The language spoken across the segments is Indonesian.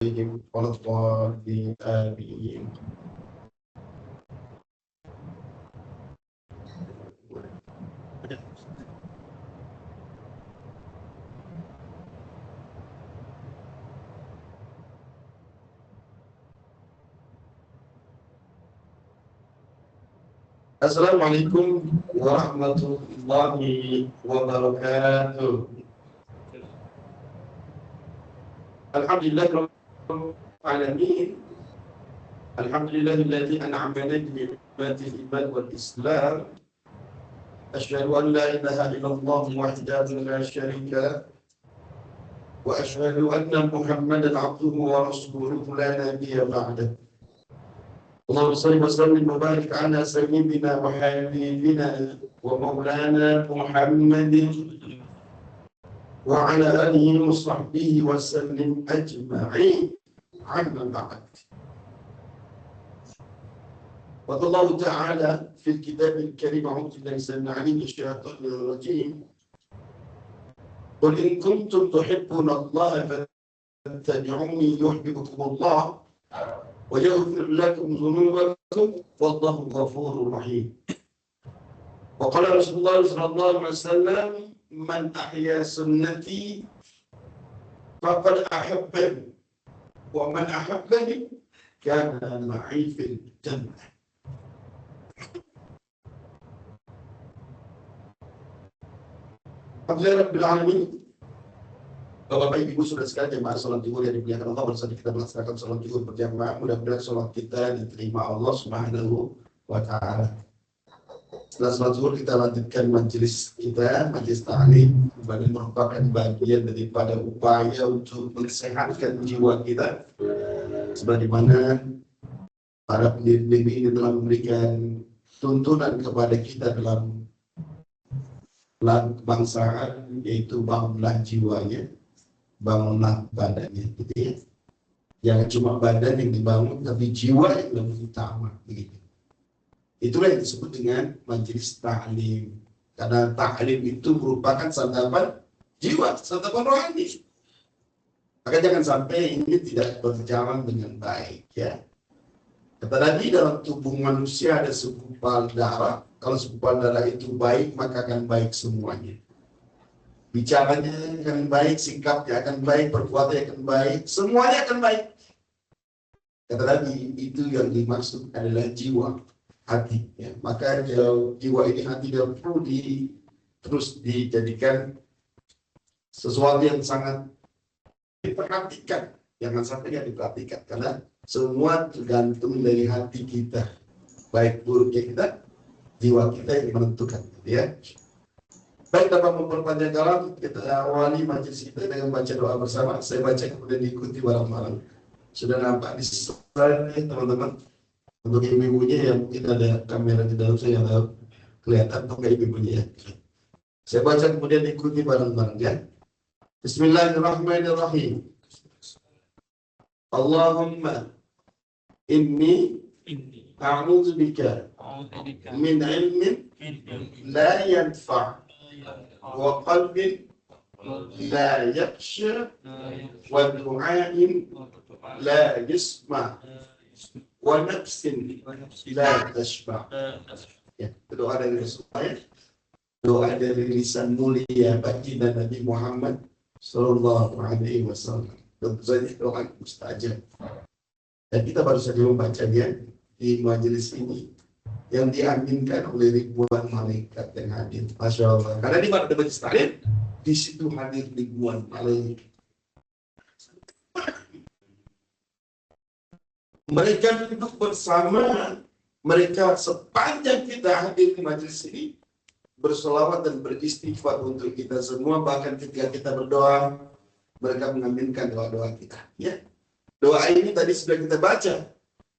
عليهم ولا الضالين آمين. Assalamualaikum warahmatullahi wabarakatuh. Alhamdulillah alamin. Alhamdulillahilladzi an'amana bi ni'matil iman wal islam. Asyhadu an la ilaha illallah wahdahu la syarika lah. Wa asyhadu anna Muhammadan abduhu wa rasuluhu la nabiyya ba'dah. Allahumma shalli wa sallim wa barik ala sayyidina wa habibina wa maulana Muhammadin wa ala alihi wa sahbihi wa sallim ajma'in. Amma ba'd. Wa Allah Ta'ala fil kitab al-karim a'udzu billahi sam'i'il 'alim minasyaitonir rajim. Qul in kuntum tuhibbuna Allah fattabi'uni yuhibbukum Allah wa yaghfir lakum dhunubakum wallahu ghafurur rahim. Wa qala Rasulullah sallallahu alaihi wasallam man ahya sunnati faqad ahabbani wa man ahabbani kana ma'i fil jannah. Alhamdulillah Rabbil Alamin. Bapak Ibu sudah sekalian jemaah salat zuhur yang dimuliakan Allah, baru saja kita melaksanakan salat zuhur berjamaah. Mudah-mudahan salat kita diterima Allah Subhanahu wa Ta'ala. Setelah salat zuhur kita lanjutkan majelis kita, majelis ta'lim, sebagai merupakan bagian daripada upaya untuk mensehatkan jiwa kita, sebagaimana para pendiri ini telah memberikan tuntunan kepada kita dalam kebangsaan, yaitu bangunlah jiwanya, bangunlah badannya, gitu ya. Jangan cuma badan yang dibangun, tapi jiwa yang lebih utama, begitu. Itulah yang disebut dengan majelis ta'lim. Karena ta'lim itu merupakan santapan jiwa, santapan rohani. Maka jangan sampai ini tidak berjalan dengan baik, ya. Kata Nabi, dalam tubuh manusia ada segumpal darah. Kalau segumpal darah itu baik, maka akan baik semuanya. Bicaranya akan baik, sikapnya akan baik, perbuatannya akan baik, semuanya akan baik. Kata Nabi, itu yang dimaksud adalah jiwa, hati. Ya. Maka jiwa ini, hati, dia perlu terus dijadikan sesuatu yang sangat diperhatikan. Jangan sampai dia diperhatikan, karena semua tergantung dari hati kita. Baik buruknya kita, jiwa kita yang menentukan, ya. Baik, tanpa memperpanjang kalam, kita awali majelis kita dengan baca doa bersama. Saya baca kemudian diikuti bareng-bareng. Sudah nampak di slide teman-teman. Untuk ibu-ibunya yang mungkin ada kamera di dalam, saya nggak tahu kelihatan atau nggak ibu-ibunya ya. Saya baca kemudian diikuti bareng-bareng, ya. Bismillahirrahmanirrahim. Allahumma inni a'udzubika min ilmin la yanfa' wa qalbin la yakhsha wa du'ain la yasma' wa nafsin la tashba'. Ya, doa dari Rasulullah, doa dari lisan mulia baginda Nabi Muhammad sallallahu alaihi wasallam. Tentu saja doa mustajab. Dan kita baru saja membacanya di majelis ini yang diaminkan oleh ribuan malaikat yang hadir. Masya Allah. Karena di mana ada majelis taklim, di situ hadir ribuan malaikat. Mereka duduk bersama, mereka sepanjang kita hadir di majelis ini berselawat dan beristighfar untuk kita semua. Bahkan ketika kita berdoa, mereka mengaminkan doa-doa kita. Ya, doa ini tadi sudah kita baca.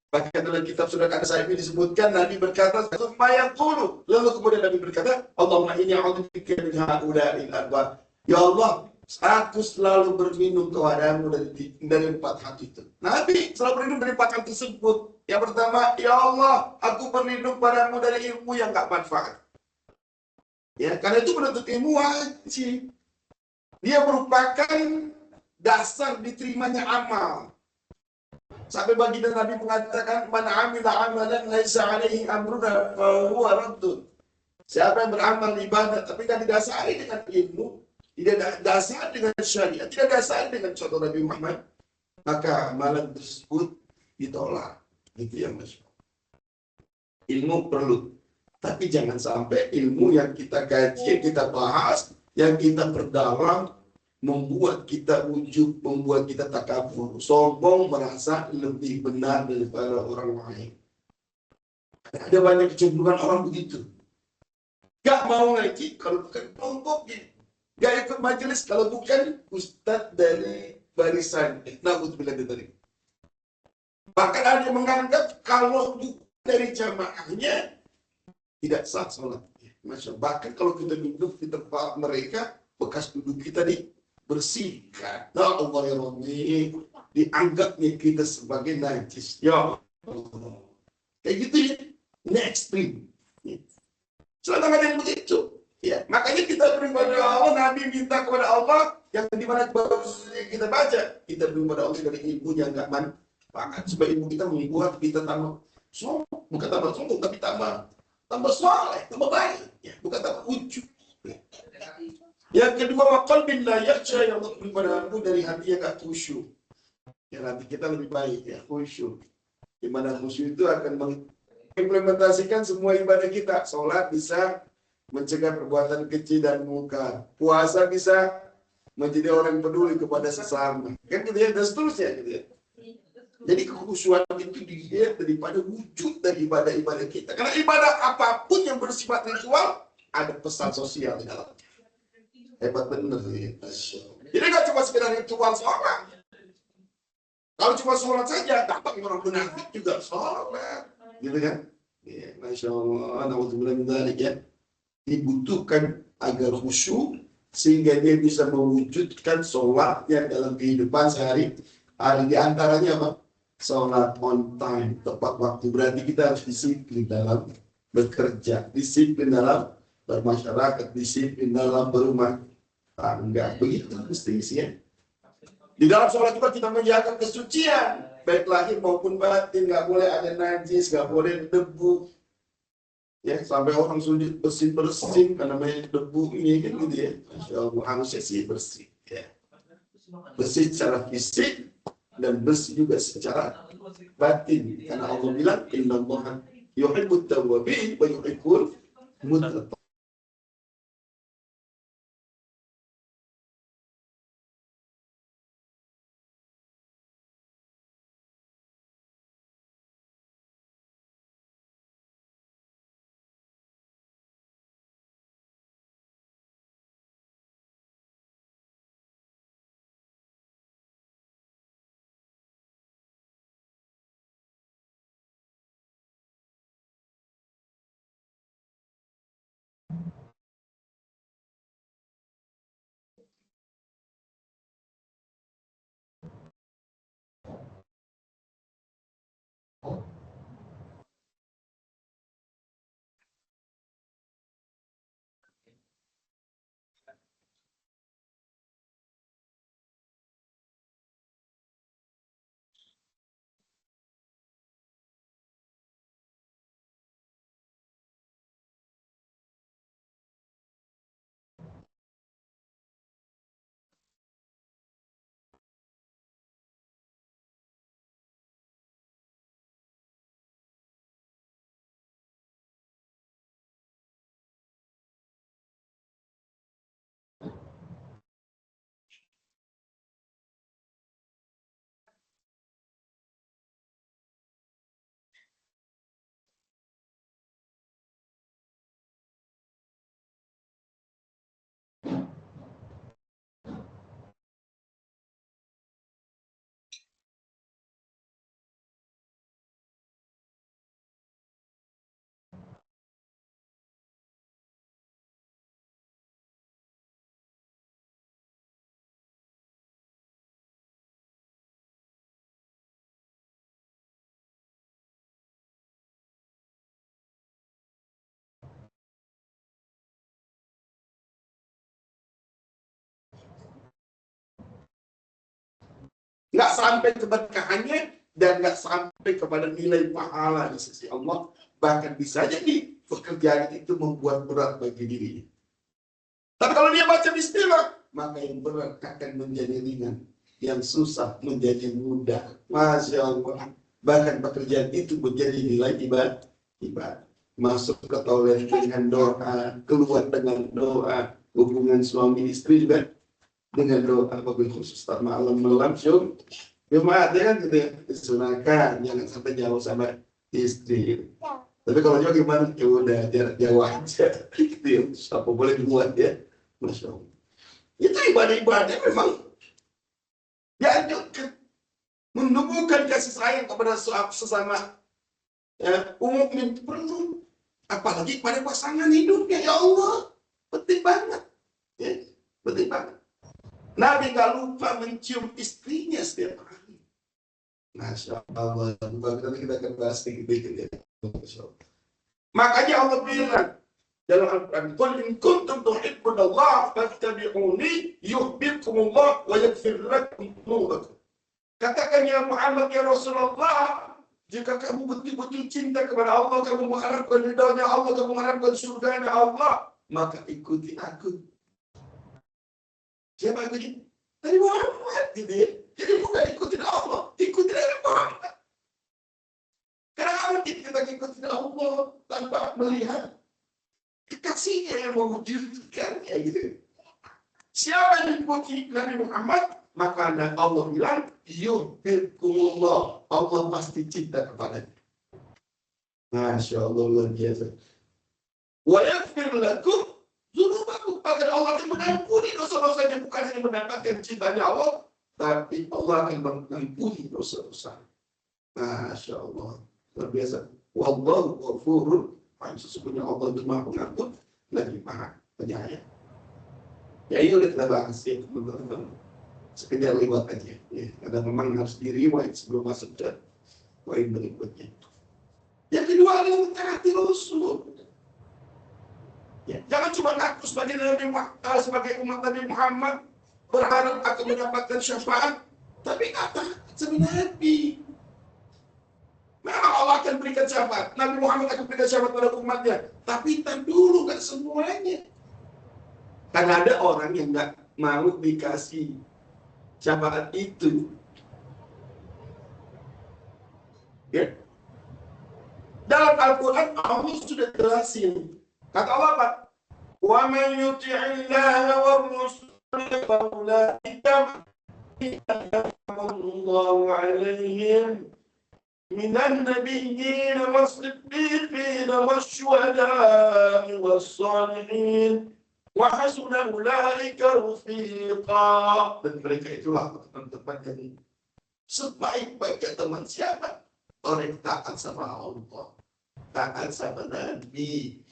Bahkan dalam kitab Surat An-Nisa disebutkan Nabi berkata, lalu kemudian Nabi berkata, Allahumma inni a'udzubika min ha'ula'il arba'. Ya Allah, aku selalu berlindung kepadamu dari empat hal itu. Nabi selalu berlindung dari empat hal tersebut. Yang pertama, ya Allah, aku berlindung padamu dari ilmu yang gak manfaat. Ya, karena itu menuntut ilmu wajib. Dia merupakan dasar diterimanya amal. Sampai baginda Nabi mengatakan, man amila amalan laisa alaihi amruna fahuwa raddun. Siapa yang beramal ibadah tapi tidak didasari dengan ilmu, tidak dasar dengan syariat, tidak dasar dengan contoh Nabi Muhammad, maka amalan tersebut ditolak. Itu yang Mas. Ilmu perlu, tapi jangan sampai ilmu yang kita kaji, yang kita bahas, yang kita perdalam, membuat kita ujub, membuat kita takabur, sombong, merasa lebih benar daripada orang lain. Ada banyak kecenderungan orang begitu. Gak mau ngaji kalau bukan kelompoknya. Gak ikut majelis kalau bukan ustadz dari barisan. Na'udzubillah dari. Bahkan ada yang menganggap kalau bukan dari jamaahnya tidak sah sholat. Bahkan kalau kita duduk di tempat mereka, bekas duduk kita dibersihkan. Ya Allah ya Rabbi, dianggapnya kita sebagai najis. Ya Allah. Kayak gitu ya. Ini ekstrim. Selama ada yang begitu. Ya, makanya kita beribadah kepada Allah, Nabi minta kepada Allah yang dimana kita baca, kita beribadah kepada Allah dari ilmu yang nggak manfaat, supaya ilmu kita membuat kita tambah sombong, bukan tambah sombong, tapi tambah soleh, tambah baik, ya, bukan tambah ujub. Yang kedua, waqal bin la yakhsha, yang Allah beribadahmu dari hati yang nggak khusyuk. Ya, hati kita lebih baik, ya, khusyuk. Di mana khusyuk itu akan mengimplementasikan semua ibadah kita. Sholat bisa mencegah perbuatan kecil dan munkar. Puasa bisa menjadi orang yang peduli kepada sesama. Kan gitu ya, dan seterusnya gitu ya. Jadi kekhusyuan itu dilihat daripada wujud dari ibadah-ibadah kita. Karena ibadah apapun yang bersifat ritual, ada pesan sosial di dalamnya. Hebat bener ya. Jadi nggak cuma sekedar ritual sholat. Kalau cuma sholat saja, dapat orang munafik juga sholat. Gitu kan? Ya, Masya Allah, na'udzubillah min dzalik ya. Dibutuhkan agar khusyuk sehingga dia bisa mewujudkan sholatnya dalam kehidupan sehari-hari. Di antaranya apa? Sholat on time, tepat waktu. Berarti kita harus disiplin dalam bekerja, disiplin dalam bermasyarakat, disiplin dalam berumah tangga. Begitu mestinya. Di dalam sholat juga kita menjaga kesucian, baik lahir maupun batin. Nggak boleh ada najis, nggak boleh debu. Ya, sampai orang sujud bersih karena banyak debu ini kan gitu ya. Masya Allah, harusnya sih bersih. Ya. Bersih secara fisik dan bersih juga secara batin. Karena Allah bilang, innallaha yuhibbut tawwabin wa yuhibbul mutatahhirin. Nggak sampai keberkahannya, dan nggak sampai kepada nilai pahala di sisi Allah. Bahkan bisa jadi pekerjaan itu membuat berat bagi dirinya. Tapi kalau dia baca bismillah, maka yang berat akan menjadi ringan, yang susah menjadi mudah. Masya Allah. Bahkan pekerjaan itu menjadi nilai ibadah. Masuk ke toilet dengan doa, keluar dengan doa, hubungan suami istri juga dengan doa, wabil khusus malam langsung. Cuma ada kan gitu ya, disunahkan, jangan sampai jauh sama istri. Tapi kalau jauh gimana? Ya udah jarak jauh aja. Gitu ya, apa boleh dibuat ya, Masya Allah. Itu ibadah-ibadah memang dianjurkan, menumbuhkan kasih sayang kepada sesama. Ya, umumnya itu perlu, apalagi pada pasangan hidupnya. Ya Allah, penting banget ya, penting banget. Nabi gak lupa mencium istrinya setiap hari. Masya Allah. Nanti kita akan bahas sedikit ya. Makanya Allah bilang dalam Al-Quran, "Qul in kuntum tuhibbunallah fattabi'uni yuhibbukumullah wa yaghfir lakum dzunubakum." Katakan ya Muhammad, ya Rasulullah, jika kamu betul-betul cinta kepada Allah, kamu mengharapkan ridhonya Allah, kamu mengharapkan surganya Allah, maka ikuti aku. Siapa ikuti? Dari Muhammad gitu ya. Jadi bukan ikutin Allah, ikutin dari Muhammad. Karena kita ikutin Allah tanpa melihat kekasihnya yang mewujudkannya gitu. Siapa yang ikuti Nabi Muhammad, maka Allah bilang, yuhibbukumullah, Allah pasti cinta kepadanya. Masya Allah, luar biasa. Wa yaghfir lakum dzunubakum, agar Allah akan mengampuni dosa-dosanya. Bukan hanya mendapatkan cintanya Allah, tapi Allah akan mengampuni dosa-dosa. Masya Allah, luar biasa. Wallahu ghafurur rahim, sesungguhnya Allah itu Maha Pengampun lagi Maha Penyayang. Ya ini udah kita bahas ya, teman-teman. Sekedar lewat aja ya. Karena memang harus diriwayat sebelum masuk ke poin berikutnya. Yang kedua adalah mentaati Rasul. Ya, jangan cuma ngaku sebagai umat Nabi Muhammad, berharap akan mendapatkan syafaat, tapi kata sebenarnya Nabi. Memang Allah akan berikan syafaat, Nabi Muhammad akan berikan syafaat pada umatnya, tapi tak dulu, gak semuanya. Karena ada orang yang gak mau dikasih syafaat itu. Ya. Dalam Al-Quran Allah sudah jelasin. Kata Allah apa? Wa man yuti'illaha wa rusula fa ulaika Allahu 'alaihim minan nabiyyin was-siddiqin wasyuhada'i was-shalihin wa hasuna ulaika rafiqa. Dan mereka itulah teman-teman yang sebaik-baiknya teman siapa? Orang yang taat sama Allah, taat sama Nabi.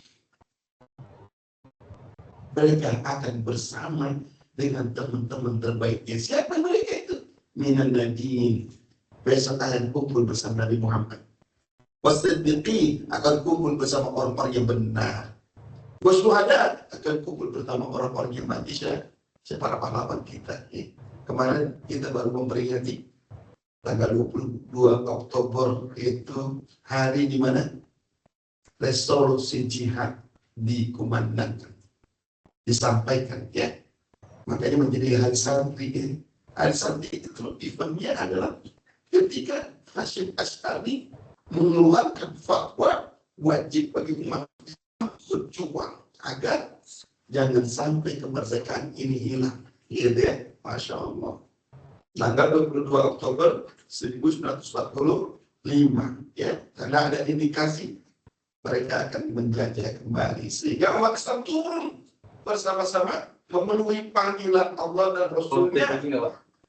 Mereka akan bersama dengan teman-teman terbaiknya. Siapa mereka itu? Minan nabiyyin. Besok akan kumpul bersama Nabi Muhammad. Was-siddiqin, akan kumpul bersama orang-orang yang benar. Wasyuhada, akan kumpul bersama orang-orang yang mati syahid, para pahlawan kita. Kemarin kita baru memperingati tanggal 22 Oktober itu hari di mana resolusi jihad dikumandangkan, disampaikan ya. Makanya menjadi hari santri ya. Hari santri itu eventnya adalah ketika Hasyim Asy'ari mengeluarkan fatwa wajib bagi umat berjuang agar jangan sampai kemerdekaan ini hilang. Gitu ya, Masya Allah. Tanggal 22 Oktober 1945 ya, karena ada indikasi mereka akan menjajah kembali, sehingga umat Islam turun bersama-sama memenuhi panggilan Allah dan Rasulnya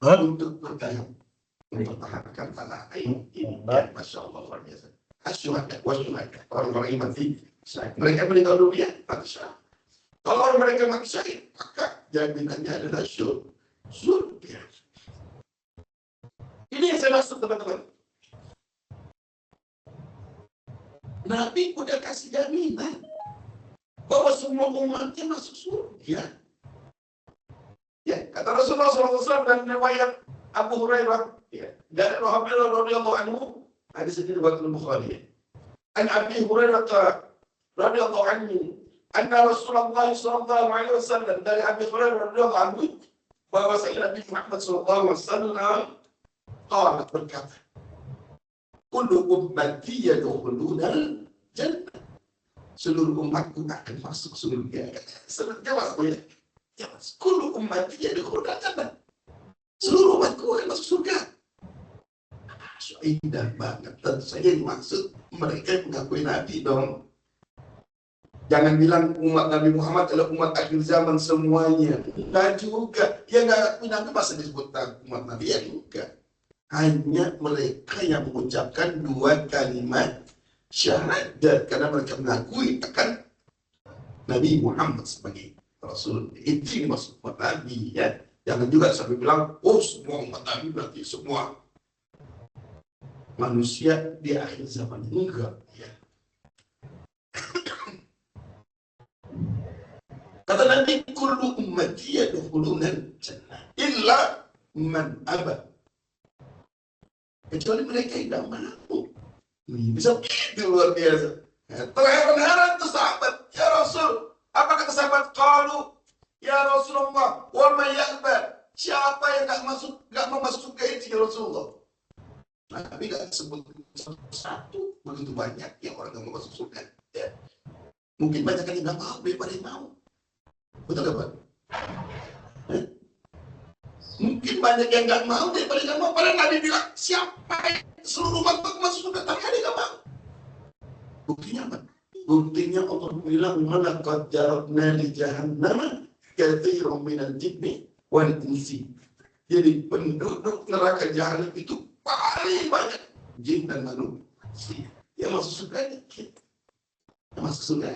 untuk bertahan, mempertahankan tanah air ini. Ya, Masya Allah, luar biasa. Asyuhada, wasyuhada, orang-orang yang mati syahid. Mereka meninggal dunia mati syahid. Kalau mereka mati syahid, maka jaminannya adalah surga. Ini yang saya maksud, teman-teman. Nabi udah kasih jaminan bahwa semua umatnya masuk surga. Ya, kata Rasulullah SAW dan riwayat Abu Hurairah, ya, dari Rasulullah radhiyallahu anhu, hadis ini riwayat Bukhari. An Abi Hurairah radhiyallahu anhu, anna Rasulullah sallallahu alaihi wasallam, dari Abi Hurairah radhiyallahu anhu, bahwa Nabi Muhammad sallallahu alaihi wasallam qala, berkata, kullu ummati yadkhuluna jannah. Seluruh umatku akan masuk surga. Sebenarnya maksudnya, ya, kullu ummati yadkhuluna jannah. Seluruh umatku akan masuk surga. So, indah banget. Tentu saja maksud mereka mengakui Nabi dong. Jangan bilang umat Nabi Muhammad adalah umat akhir zaman semuanya. Nah juga, ya nggak akui Nabi masa disebut umat Nabi, ya juga. Hanya mereka yang mengucapkan dua kalimat syahadat karena mereka mengakui akan Nabi Muhammad sebagai Rasul. Itu maksud umat Nabi, ya. Jangan juga sampai bilang, oh semua umat Nabi berarti semua manusia di akhir zaman. Enggak, ya. Kata Nabi, kullu ummati yadkhuluna jannah illa man aba. Kecuali mereka yang tidak mampu. Bisa itu luar biasa. Terheran-heran tuh sahabat, ya Rasul. Apa kata sahabat? Qalu, ya Rasulullah, wa may ya'ba. Siapa yang nggak mau masuk surga itu, ya Rasulullah? Nabi nggak sebut satu, begitu banyak yang orang nggak mau masuk surga. Ya. Mungkin banyak yang nggak mau, daripada yang mau. Betul nggak, Pak? Mungkin banyak yang nggak mau daripada nggak mau. Padahal Nabi bilang, siapa yang seluruh umat masuk surga, tapi ada yang nggak mau. Buktinya apa? Buktinya Allah bilang, walaqad jarabna li jahannam katsiran minal jinni wal insi. Jadi penduduk neraka jahanam itu paling banyak jin dan manusia. Yang masuk surga dikit. Yang masuk surga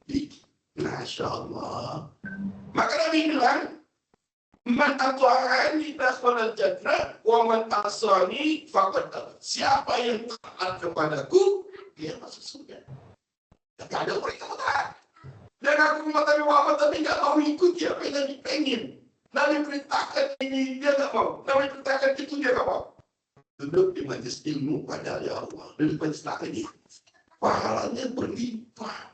dikit. Masya Allah. Maka Nabi bilang, man atu'ani dakhala jannah wa man asani faqad aba. Siapa yang taat kepadaku, dia masuk surga. Tapi ada orang yang taat. Dan aku umat Nabi Muhammad tapi nggak mau ikut dia, apa yang Nabi pengen. Nabi perintahkan ini, dia nggak mau. Nabi perintahkan itu, dia nggak mau. Duduk di majelis ilmu pada ya Allah. Duduk di majelis taklim, pahalanya berlimpah.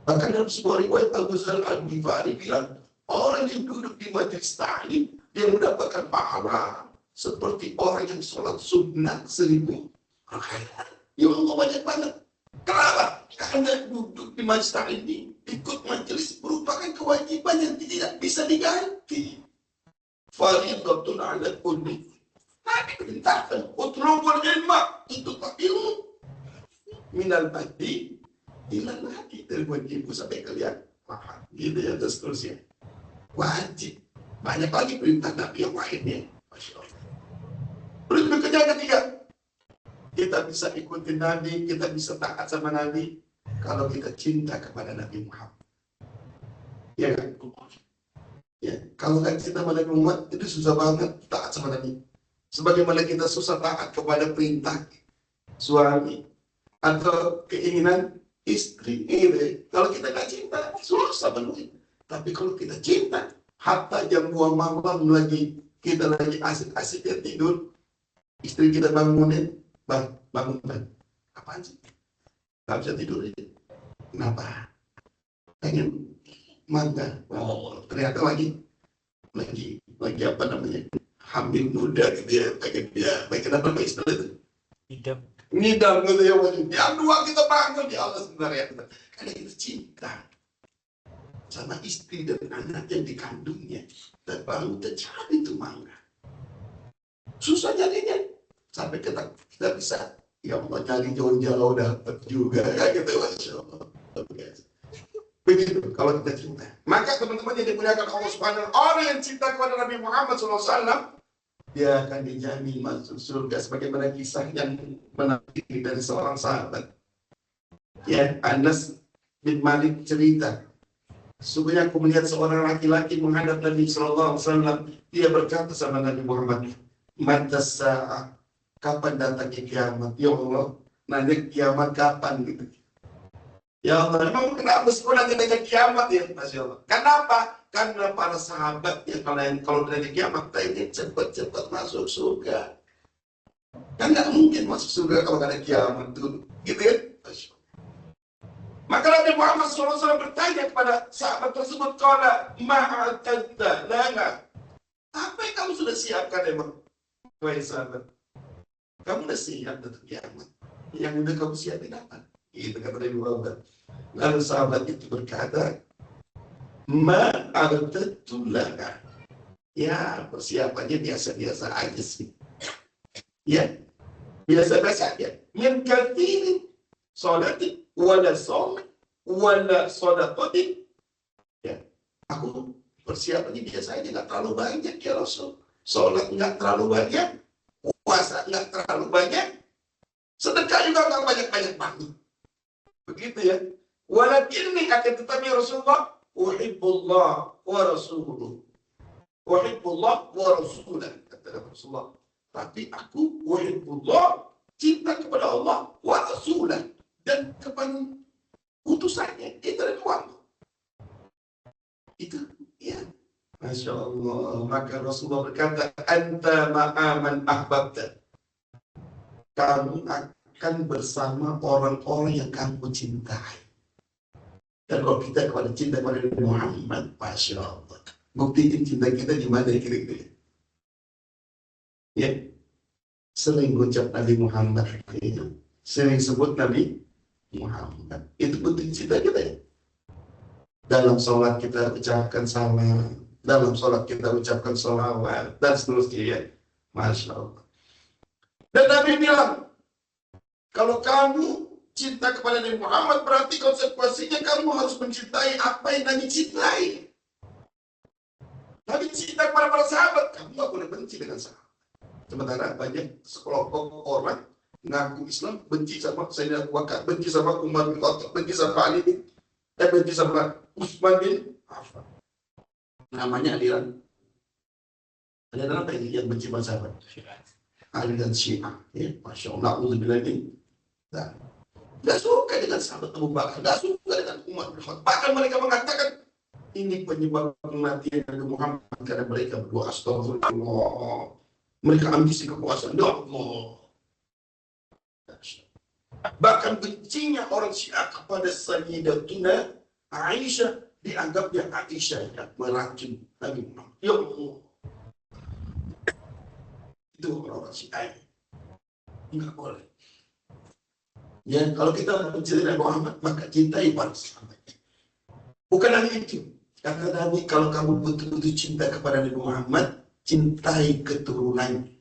Bahkan dalam sebuah riwayat Abu Dzar Al-Ghifari bilang, orang yang duduk di majelis taklim, dia mendapatkan pahala seperti orang yang sholat sunat 1000 rakaat. Ya Allah, banyak banget. Kenapa? Karena duduk di majelis taklim ini, ikut majelis merupakan kewajiban yang tidak bisa diganti. Fardhatun 'ala kulli. Nabi perintahkan, utlubul ilma, tuntutlah ilmu. Minal mahdi ilal mahdi, dari ibu sampai kalian paham. Gitu ya, dan seterusnya. Wajib. Banyak lagi perintah Nabi yang lainnya. Masya Allah. Perintah yang ketiga, kita bisa ikuti Nabi, kita bisa taat sama Nabi kalau kita cinta kepada Nabi Muhammad. Ya kan? Ya, kalau nggak cinta kepada Nabi Muhammad, itu susah banget taat sama Nabi. Sebagaimana kita susah taat kepada perintah suami atau keinginan istri. Kalau kita nggak cinta, susah penuhi. Tapi kalau kita cinta, hatta jam 2 malam lagi, kita lagi asik-asiknya tidur, istri kita bangunin, bangun. Apaan sih? Nggak bisa tidur aja. Kenapa? Pengen mangga. Oh, ternyata lagi apa namanya? Hamil muda gitu ya. Pengen apa istilah itu? Ngidam gitu ya. Yang dua kita bangun, ya Allah sebenarnya. Karena kita cinta sama istri dan anak yang dikandungnya, dan baru terjadi itu mangga. Susah jadinya sampai kita bisa, ya Allah, cari jauh-jauh dapat juga, kayak gitu. Masya Allah. Begitu kalau kita cinta. Maka teman-teman yang dimuliakan Allah Subhanahu wa taala, orang yang cinta kepada Nabi Muhammad SAW, dia akan dijamin masuk surga, sebagaimana kisah yang menarik dari seorang sahabat. Ya, Anas bin Malik cerita, sesungguhnya aku melihat seorang laki-laki menghadap Nabi Sallallahu Alaihi Wasallam. Dia berkata sama Nabi Muhammad, "Mata sa'ah, kapan datangnya kiamat?" Ya Allah, nanti kiamat kapan gitu. Ya Allah, memang kenapa sekolah ketika kiamat ya, Masya Allah. Kenapa? Karena para sahabat yang kalau dari kiamat pengen cepat-cepat masuk surga. Kan nggak mungkin masuk surga kalau nggak ada kiamat dulu, gitu ya. Masya Allah. Maka Nabi Muhammad SAW bertanya kepada sahabat tersebut, "Qala ma'atadda lana." Apa yang kamu sudah siapkan emang, wahai sahabat? Kamu sudah siap untuk kiamat? Yang udah kamu siapin apa? Itu kata Nabi Muhammad. Lalu sahabat itu berkata, "Ma'ataddu lana." Ya, persiapannya biasa-biasa aja sih. Ya, biasa-biasa aja. Min kathirin sholatin wala shom wala shadaqatin. Ya, aku persiapannya biasa aja, nggak terlalu banyak ya Rasul. Sholat nggak terlalu banyak, puasa nggak terlalu banyak, sedekah juga nggak banyak-banyak banget. Begitu ya. Walakinni akan tetapi Rasulullah, uhibbullah wa rasuluh. Uhibbullah wa rasulah, kata Rasulullah. Tapi aku uhibbullah, cinta kepada Allah, wa rasulah, dan kepada utusannya. Itu dari Allah. Itu ya. Masya Allah. Maka Rasulullah berkata, "Anta ma'aman ahbabta." Kamu akan bersama orang-orang yang kamu cintai. Dan kalau kita kepada cinta kepada Muhammad, Masya Allah. Buktiin cinta kita di mana kira-kira? Ya, sering ucap Nabi Muhammad, ya. Sering sebut Nabi Muhammad. Itu bukti cinta kita ya. Dalam sholat kita ucapkan salam, dalam sholat kita ucapkan sholawat, dan seterusnya ya. Masya Allah. Dan Nabi bilang, kalau kamu cinta kepada Nabi Muhammad, berarti konsekuensinya kamu harus mencintai apa yang Nabi cintai. Nabi cinta kepada para sahabat, kamu gak boleh benci dengan sahabat. Sementara banyak sekelompok orang ngaku Islam, benci sama Sayyidina Abu Bakar, benci sama Umar bin Khattab, benci sama Ali bin, benci sama Utsman bin Affan. Namanya aliran apa ini yang benci sama sahabat? Aliran Syiah. Ya, Masya Allah. Na'udzubillah ini. Nah, gak suka dengan sahabat Abu Bakar, gak suka dengan Umar bin Khattab. Bahkan mereka mengatakan ini penyebab kematian Nabi Muhammad karena mereka berdoa astagfirullah. Mereka ambisi kekuasaan. Ya Allah. Bahkan bencinya orang Syiah kepada Sayyidatuna Aisyah, dianggapnya Aisyah yang meracun Nabi Muhammad. Ya Allah. Itu orang Syiah. Enggak boleh. Ya, kalau kita mencintai Nabi Muhammad, maka cintai para sahabat. Bukan hanya itu. Kata Nabi, kalau kamu betul-betul cinta kepada Nabi Muhammad, cintai keturunannya.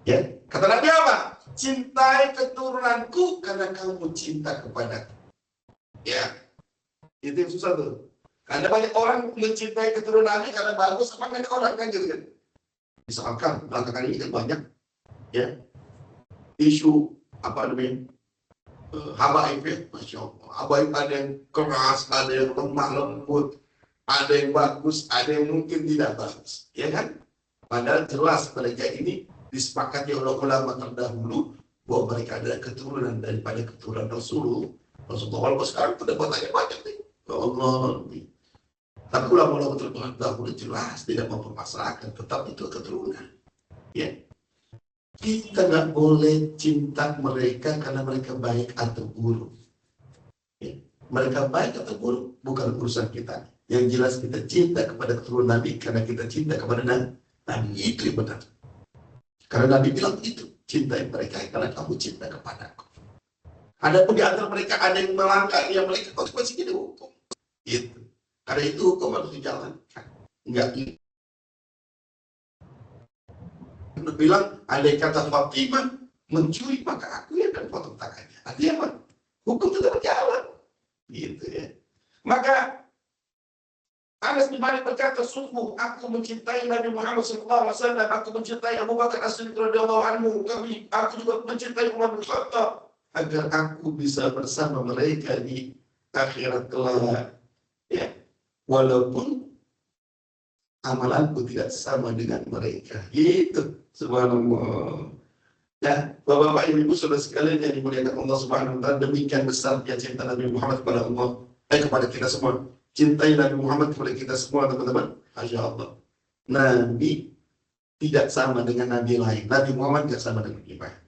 Ya, kata Nabi apa? Cintai keturunanku karena kamu cinta kepadaku. Ya, itu yang susah tuh. Karena banyak orang mencintai keturunannya karena bagus, apa banyak orang kan gitu kan. Misalkan belakangan ini kan banyak ya isu apa namanya habaib, Masya Allah. Habaib ada yang keras, ada yang lemah lembut, ada yang bagus, ada yang mungkin tidak bagus, ya kan? Padahal jelas mereka ini disepakati oleh ulama terdahulu bahwa mereka adalah keturunan daripada keturunan Rasulullah. Walaupun sekarang pendapatannya banyak nih, ya Allah. Tapi ulama-ulama terdahulu jelas tidak mempermasalahkan, tetap itu keturunan. Ya, kita nggak boleh cinta mereka karena mereka baik atau buruk. Ya. Mereka baik atau buruk bukan urusan kita. Yang jelas kita cinta kepada keturunan Nabi karena kita cinta kepada Nabi. Itu yang benar. Karena Nabi bilang itu, cintai mereka karena kamu cinta kepadaku. Ada pun di antara mereka ada yang melanggar, yang mereka konsekuensinya dihukum. Itu. Karena itu hukum harus dijalankan. Enggak. Bilang, andai kata Fatimah mencuri, maka aku ya akan potong tangannya. Artinya apa? Hukum tetap berjalan. Gitu ya. Maka Anas bin Malik berkata, sungguh aku mencintai Nabi Muhammad SAW, aku mencintai Abu Bakar As-Siddiq radhiyallahu anhu, aku juga mencintai Umar bin Khattab, agar aku bisa bersama mereka di akhirat kelak. Ya, walaupun amalanku tidak sama dengan mereka. Itu subhanallah. Ya, Bapak-bapak, Ibu-ibu, saudara sekalian yang dimuliakan Allah Subhanahu wa taala, demikian besarnya cinta Nabi Muhammad kepada Allah, kepada kita semua. Cintai Nabi Muhammad kepada kita semua, teman-teman. Masya Allah. Nabi tidak sama dengan Nabi lain. Nabi Muhammad tidak sama dengan Nabi lain.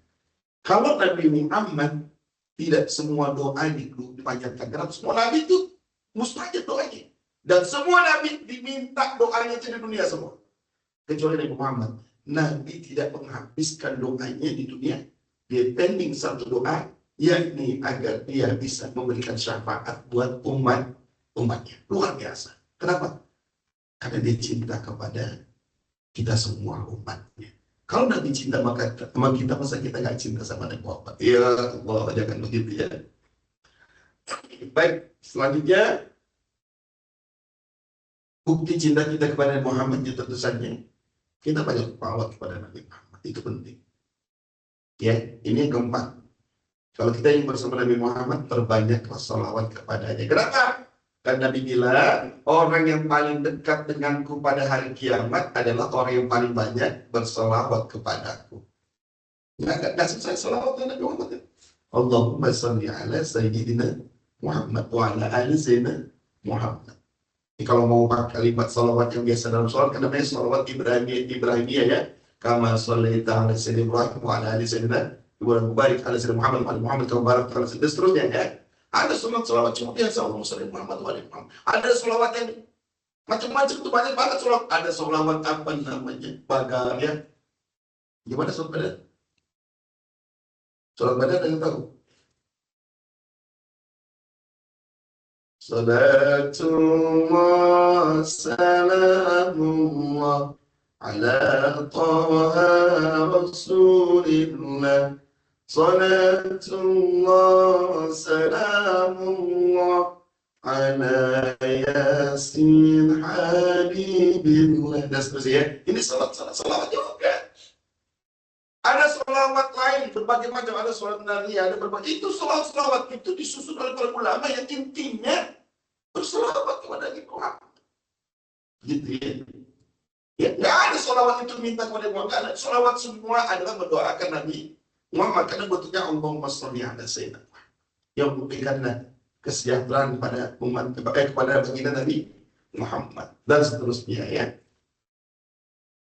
Kalau Nabi Muhammad, tidak semua doa dipanjatkan. Karena semua Nabi itu mustajab doanya. Dan semua Nabi diminta doanya di dunia semua. Kecuali Nabi Muhammad. Nabi tidak menghabiskan doanya di dunia. Dia pending satu doa, yakni agar dia bisa memberikan syafaat buat umatnya. Luar biasa. Kenapa? Karena dia cinta kepada kita semua umatnya. Kalau Nabi cinta maka sama kita, masa kita nggak cinta sama Nabi Muhammad? Ya Allah, jangan begitu ya. Baik, selanjutnya bukti cinta kita kepada Nabi Muhammad itu tentu saja kita banyak bersalawat kepada Nabi Muhammad. Itu penting. Ya, ini yang keempat. Kalau kita yang bersama Nabi Muhammad, perbanyaklah salawat kepadanya. Kenapa? Karena Nabi bilang, orang yang paling dekat denganku pada hari kiamat adalah orang yang paling banyak bersalawat kepadaku. Nggak selesai salawat Nabi Muhammad. Allahumma salli ala Sayyidina Muhammad wa ala ali Sayyidina Muhammad. Kalau mau pakai kalimat salawat yang biasa dalam sholat, kan namanya salawat Ibrahimiyah ya. Kama shallaita ala sayyidina Ibrahim wa ala ali sayyidina Ibrahim mubarak ala sayyidina Muhammad wa ala Muhammad kama barakta ala sayyidina, seterusnya ya. Ada salawat cuma biasa Allahumma shalli Muhammad wa ala Muhammad. Ada salawat yang macam-macam itu, banyak banget salawat. Ada salawat apa namanya? Pagar ya. Gimana salawat Badar? Salawat Badar ada yang tahu? Salatullah salamullah ala taha rasulillah. Salatullah salamullah ala yasin habibillah. Dan seterusnya. Ini salawat juga. Ada salawat lain berbagai macam, ada salawat Nabi, ada berbagai, itu salawat itu disusun oleh para ulama yang intinya bersalawat kepada Nabi Muhammad. Gitu ya. Ya, nggak ada salawat itu minta kepada Muhammad. Salawat semua adalah mendoakan Nabi Muhammad, karena bentuknya Allahumma sholli ala sayyidina Muhammad, yang memberikan kesejahteraan pada umat, kepada baginda Nabi Muhammad dan seterusnya ya.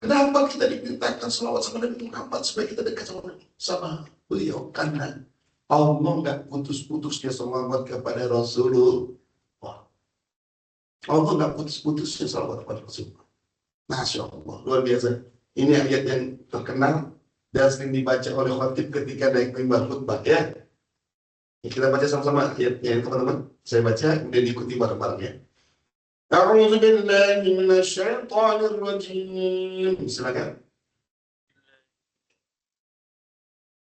Kenapa kita dimintakan salawat sama Nabi Muhammad? Supaya kita dekat sama beliau. Karena Allah nggak putus-putusnya salawat kepada Rasulullah. Allah nggak putus-putusnya salawat kepada Rasulullah. Masya Allah, luar biasa. Ini ayat yang terkenal dan sering dibaca oleh khatib ketika naik mimbar khutbah ya. Kita baca sama-sama ayatnya teman-teman. Saya baca, kemudian diikuti bareng-bareng ya. A'udzu billahi minasyaitonir rajim. Silakan.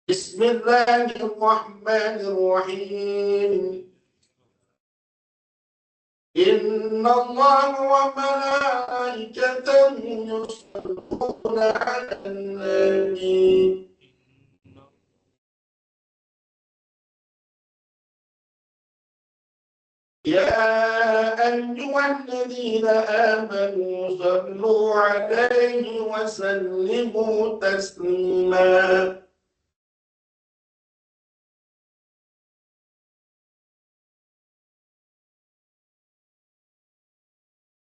Bismillahirrahmanirrahim. Inna Allah wa malaikatahu yusalluna 'alan nabi. يا أيها الذين آمنوا صلوا عليه وسلموا تسليما.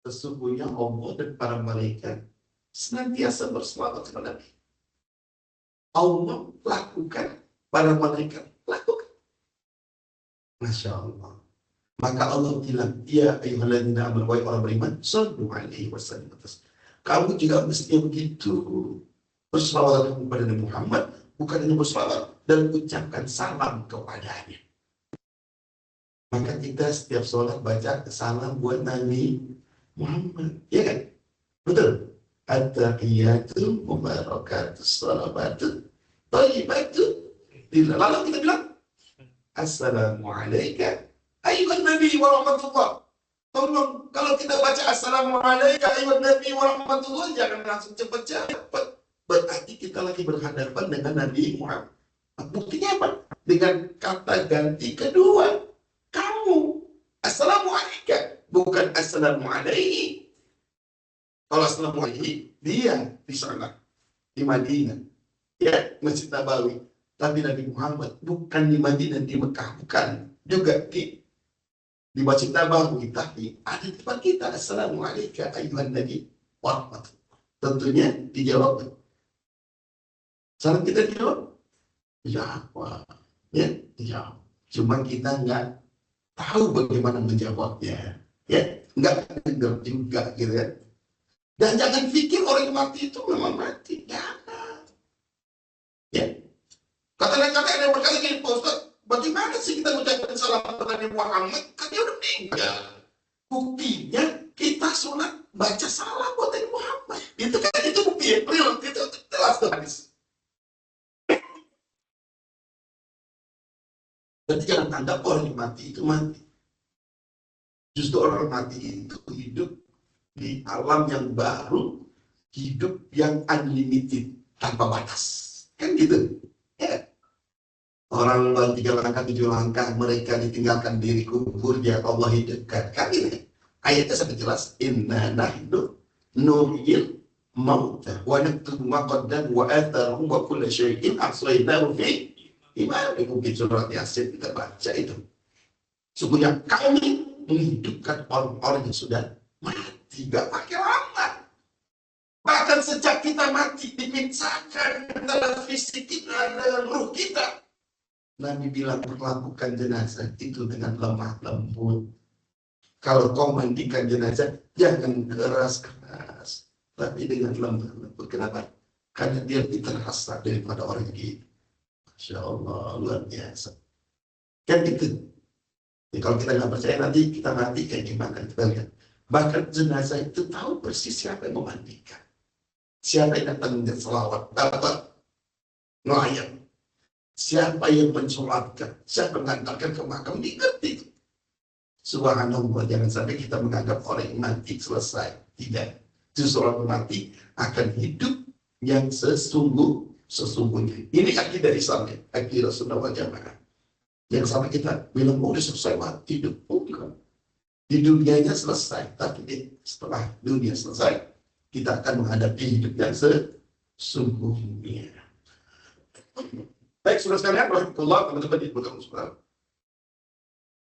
Sesungguhnya Allah dan para malaikat senantiasa berselawat kepada Nabi. Allah lakukan, para malaikat lakukan. Masya Allah. Maka Allah bilang, ya ayyuhalladzina amanu, wahai orang beriman, shallu alaihi wasallam. Kamu juga mesti begitu berselawat kepada Nabi Muhammad, bukan hanya berselawat dan ucapkan salam kepadanya. Maka kita setiap sholat baca salam buat Nabi Muhammad, ya kan? Betul. At-tahiyyatu mubarakatuh salawatu thayyibatu. Lalu kita bilang assalamualaikum ayyuhan nabi wa rahmatullah. Tolong, kalau kita baca assalamualaikum ayyuhan nabi wa rahmatullah, jangan langsung cepat-cepat. Berarti kita lagi berhadapan dengan Nabi Muhammad. Buktinya apa? Dengan kata ganti kedua, kamu. Assalamualaikum, bukan assalamualaihi. Kalau assalamualaihi, dia di sana, di Madinah. ya Masjid Nabawi. Tapi Nabi Muhammad bukan di Madinah, di Mekah, bukan juga di Masjid Nabawi, tapi ada di depan kita. Assalamualaikum ayuhan Nabi warahmatullah. Tentunya dijawab. Salam kita dijawab. Dijawab. Ya, dijawab. Cuma kita nggak tahu bagaimana menjawabnya. Ya, nggak dengar juga gitu ya. Dan jangan pikir orang yang mati itu memang mati. Jangan. Ya. Kata-kata yang berkata gini, Pak Ustaz, bagaimana sih kita mengucapkan salam kepada Nabi Muhammad? Kan dia udah meninggal. Buktinya kita sholat baca salam buat Nabi Muhammad. Itu kan itu bukti yang real. Itu jelas tuh hadis. Jadi jangan anggap orang yang mati itu mati. Justru orang mati itu hidup di alam yang baru, hidup yang unlimited, tanpa batas. Kan gitu. Ya. Orang 3 langkah 7 langkah mereka ditinggalkan diri kuburnya Allah hidupkan. Kan ini ayatnya sangat jelas. Inna nahnu nuhyil mauta wa naktubu ma qaddam wa atharu wa kulla syai'in ahsaynahu fi imamin mubin. Surat Yasin kita baca itu. Sungguhnya kami menghidupkan orang-orang yang sudah mati, gak pakai lama. Bahkan sejak kita mati dipisahkan antara fisik kita dengan ruh kita. Nabi bilang perlakukan jenazah itu dengan lemah lembut. Kalau kau mandikan jenazah, jangan keras-keras, tapi dengan lemah lembut. Kenapa? Karena dia lebih terasa daripada orang yang hidup. Masya Allah, luar biasa. Kan itu. Ya, kalau kita nggak percaya nanti kita mati kayak gimana kita lihat. Bahkan jenazah itu tahu persis siapa yang memandikan, siapa yang datang dengan selawat, dapat nelayan. Siapa yang mensolatkan, siapa mengantarkan ke makam, dikerti. Subhanallah, jangan sampai kita menganggap orang yang mati selesai. Tidak. Justru orang mati akan hidup yang sesungguhnya. Ini akidah Islam, akidah Sunnah wal Jamaah. Yang sampai kita bilang, udah selesai mati, hidup. Bukan. Di dunianya selesai, tapi setelah dunia selesai, kita akan menghadapi hidup yang sesungguhnya. Baik, saudara sekalian, rahmatullah, teman-teman diberkahi Allah.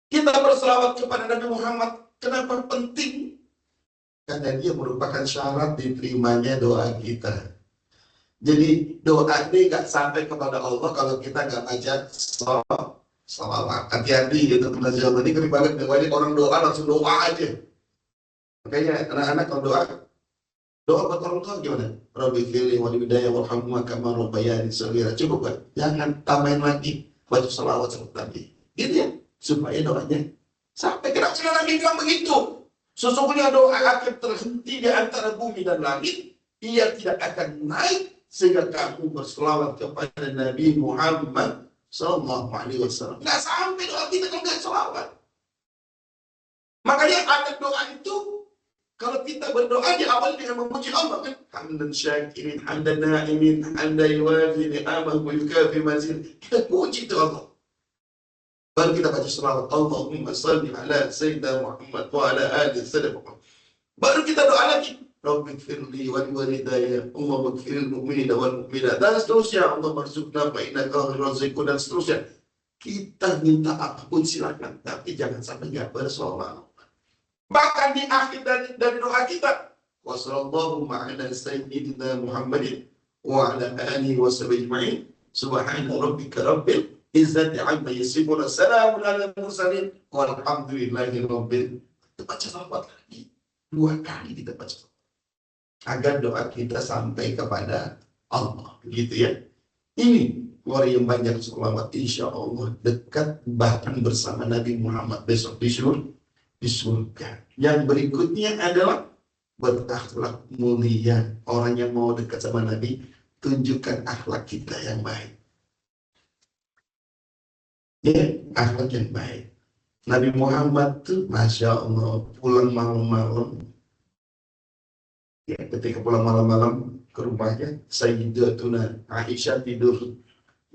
Kita berselawat kepada Nabi Muhammad. Kenapa penting? Karena dia merupakan syarat diterimanya doa kita. Jadi doa ini nggak sampai kepada Allah kalau kita nggak baca salawat. Hati-hati gitu teman-teman. Ini keren banget. Orang doa langsung doa aja. Makanya anak-anak kalau doa buat orang tua gimana? Rabbi firli wa libidaya warhamma kama rabbayani shaghira. Cukup kan? Jangan tambahin lagi baca salawat seperti tadi. Gitu ya, supaya doanya sampai. Kenapa Nabi bilang begitu? Sesungguhnya doa akan terhenti di antara bumi dan langit. Ia tidak akan naik sehingga kamu berselawat kepada Nabi Muhammad Sallallahu Alaihi Wasallam. Nggak sampai doa kita kalau nggak selawat. Makanya ada doa itu. Kalau kita berdoa diawali dengan memuji Allah kan, hamdan syakirin, hamdan na'imin, hamdan yuwafi ni'amahu wa yukafi mazid. Kita puji itu Allah. Baru kita baca selawat Allahumma salli ala sayyidina Muhammad wa ala ali sayyidina Muhammad. Baru kita doa lagi. Rabbi firli wal walidayya, Allah maghfiril mu'minina wal mu'minat, dan seterusnya. Allah marzuqna fa innaka razaqun, dan seterusnya. Kita minta apapun silakan, tapi jangan sampai nggak bersolawat. Bahkan di akhir dari doa kita, wa sallallahu ma'ala sayyidina Muhammadin wa ala alihi wa sahbihi subhana rabbika rabbil izzati amma yasifun, assalamun ala mursalin walhamdulillahi rabbil. Kita baca salawat lagi 2 kali, kita baca salawat agar doa kita sampai kepada Allah, gitu ya. Ini orang yang banyak salawat, insya Allah dekat bahkan bersama Nabi Muhammad besok di surga. Yang berikutnya adalah berakhlak mulia. Orang yang mau dekat sama Nabi, tunjukkan akhlak kita yang baik. Ya, akhlak yang baik. Nabi Muhammad tuh, Masya Allah, pulang malam-malam. Ya, ketika pulang malam-malam ke rumahnya, Sayyidatuna Aisyah tidur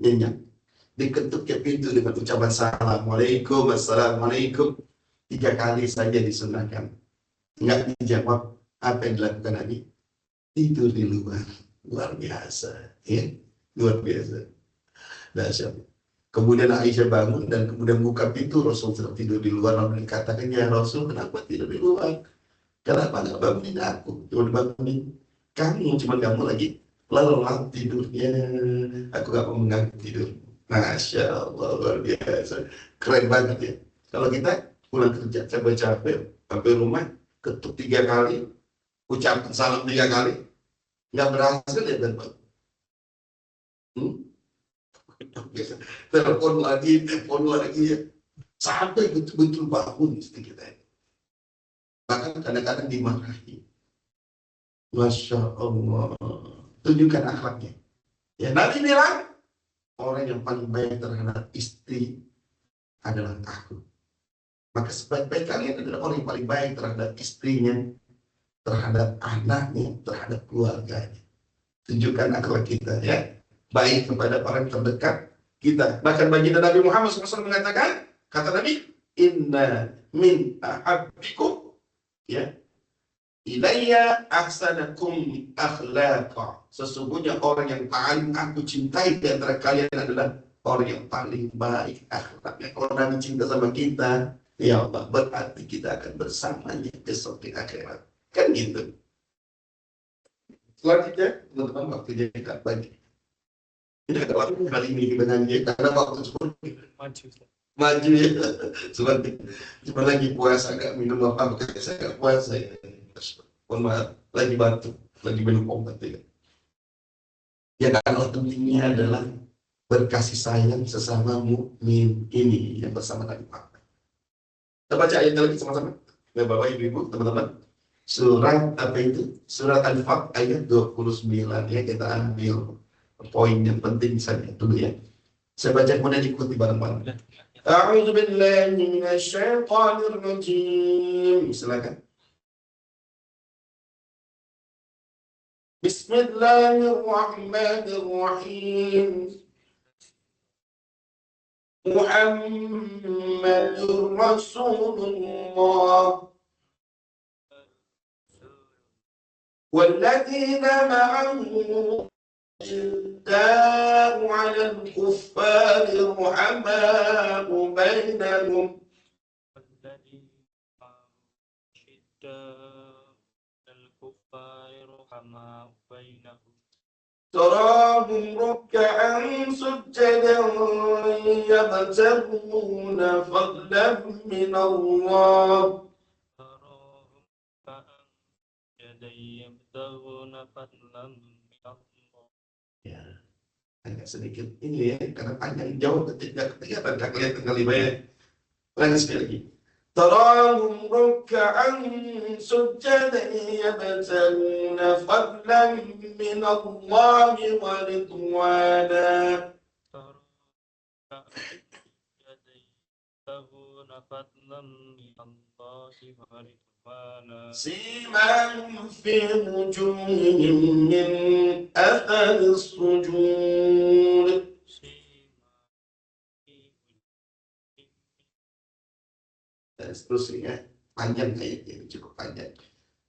nyenyak. Diketuknya pintu dengan ucapan Assalamualaikum, Assalamualaikum. 3 kali saja disunahkan. Enggak dijawab. Apa yang dilakukan Nabi? Tidur di luar. Luar biasa. Ya. Luar biasa. Dahsyat. Kemudian Aisyah bangun dan kemudian buka pintu, Rasul sedang tidur di luar, lalu dikatakan, ya Rasul, kenapa tidur di luar? Kenapa nggak bangunin aku? Cuma bangunin kamu, cuma kamu lagi lelah tidurnya. Aku nggak mau mengganggu tidur. Masya Allah, luar biasa. Keren banget ya. Kalau kita pulang kerja capek-capek, sampai rumah, ketuk 3 kali, ucapkan salam 3 kali, nggak berhasil ya, dan telepon lagi ya. Sampai betul-betul bangun istri kita. Bahkan kadang-kadang dimarahi. Masya Allah. Tunjukkan akhlaknya. Ya, Nabi bilang, orang yang paling baik terhadap istri adalah aku. Maka sebaik-baik kalian adalah orang yang paling baik terhadap istrinya, terhadap anaknya, terhadap keluarganya. Tunjukkan akhlak kita ya. Baik kepada orang terdekat kita. Bahkan baginda Nabi Muhammad SAW mengatakan, kata Nabi, inna min ahabbikum ya ilayya ahsanakum akhlaqa. Sesungguhnya orang yang paling aku cintai di antara kalian adalah orang yang paling baik akhlaknya. Kalau Nabi cinta sama kita, ya Allah, berarti kita akan bersamanya besok di akhirat. Kan gitu. Selanjutnya, teman-teman, waktunya dekat bagi. Ini agak lama kali ini kita nyanyi, karena waktu seperti maju ya. Cuma lagi puasa, agak minum apa, saya agak puasa ya. Mohon maaf, lagi batuk, lagi minum obat ya. Ya kalau pentingnya adalah berkasih sayang sesama mukmin ini yang bersama Nabi Muhammad. Kita baca ayatnya lagi sama-sama. Ya Bapak Ibu, teman-teman. Surat apa itu? Surat Al-Fat ayat 29 ya, kita ambil poin yang penting saja dulu ya. Saya baca kemudian ikuti bareng-bareng. A'udzu billahi minasyaitonir rajim. Silakan. Bismillahirrahmanirrahim. Muhammadur Rasulullah والذين معه أشداء على الكفار رحماء بينهم تراهم ركعا سجدا يبتغون فضلا من الله ya, agak sedikit ini ya, karena panjang jauh ketika kelihatan kalimatnya. Lagi sekali lagi. Tarahum ruk'an sujjadan yabtaguna fadlan min Allah wa ridwana. سيماهم في وجوههم من أثر السجود. Dan seterusnya, panjang ayatnya, cukup panjang.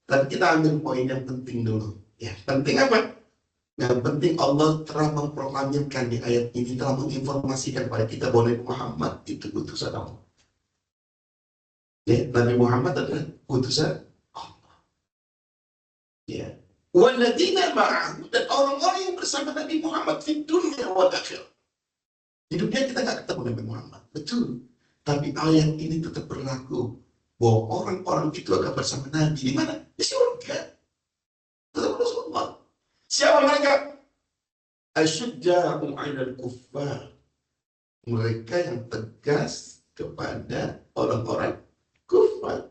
Tapi kita ambil poin yang penting dulu. Ya, penting apa? Yang penting Allah telah memproklamirkan di ayat ini, telah menginformasikan kepada kita bahwa Nabi Muhammad itu utusan Allah. Ya, Nabi Muhammad adalah utusan Allah. Ya. Walladzina ma'ahu, dan orang-orang yang bersama Nabi Muhammad di dunia wal akhirah. Di dunia kita nggak ketemu Nabi Muhammad, betul. Tapi ayat ini tetap berlaku bahwa orang-orang itu akan bersama Nabi di mana? Di surga. Tetap Rasulullah. Siapa mereka? Asyadda'u 'alal kuffar. Mereka yang tegas kepada orang-orang kufar.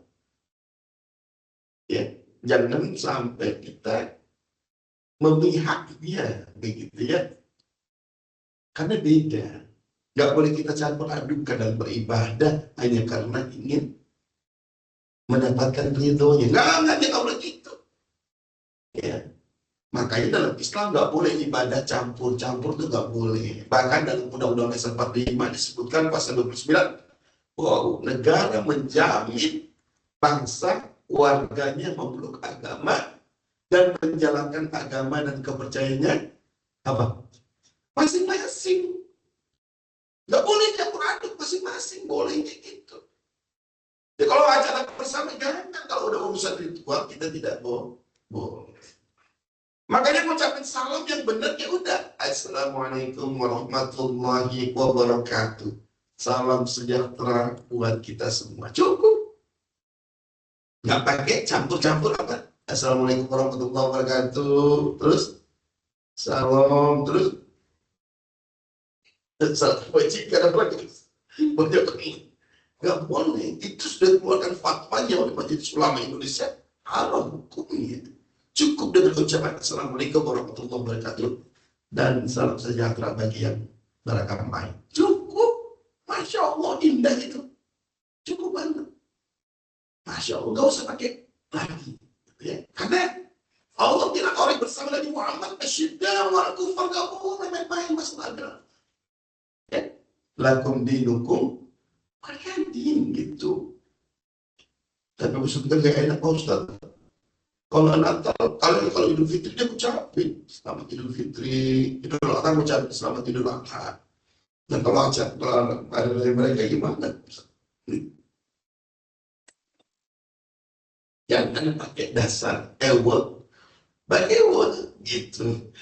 Ya, jangan sampai kita memihak dia, begitu ya. Karena beda. Gak boleh kita campur adukan dalam beribadah hanya karena ingin mendapatkan ridhonya. Nggak boleh gitu. Ya. Makanya dalam Islam gak boleh ibadah campur-campur, itu gak boleh. Bahkan dalam Undang-Undang Dasar 45 disebutkan pasal 29, wow, negara menjamin bangsa warganya memeluk agama dan menjalankan agama dan kepercayaannya apa? masing-masing. Nggak boleh campur aduk, masing-masing bolehnya gitu. Ya kalau acara bersama jangan, kalau udah urusan ritual kita tidak boleh. Makanya ngucapin salam yang benar ya udah. Assalamualaikum warahmatullahi wabarakatuh. Salam sejahtera buat kita semua. Cukup. Nggak pakai campur-campur apa. Assalamualaikum warahmatullahi wabarakatuh. Terus salam, terus salam wajikan apa lagi. Banyak ini. Nggak boleh. Itu sudah keluarkan fatwanya oleh Majelis Ulama Indonesia. Haram hukumnya. Cukup dengan ucapan Assalamualaikum warahmatullahi wabarakatuh dan salam sejahtera bagi yang beragama lain. Cukup. Masya Allah, indah itu. Cukup banget. Masya Allah, gak usah pakai lagi. Ya. Karena Allah bilang orang bersama Nabi Muhammad asyidda wa kufar, gak boleh main-main masalah agama. Ya. Lakum dinukum waliyadin gitu. Tapi maksudnya gak enak Pak Ustaz. Kalau Natal, kalau Idul Fitri dia ucapin selamat Idul Fitri, Idul Adha ucapin selamat Idul Adha. Dan kalau ada dari mereka gimana? Jangan pakai dasar ewot, pakai ewot gitu,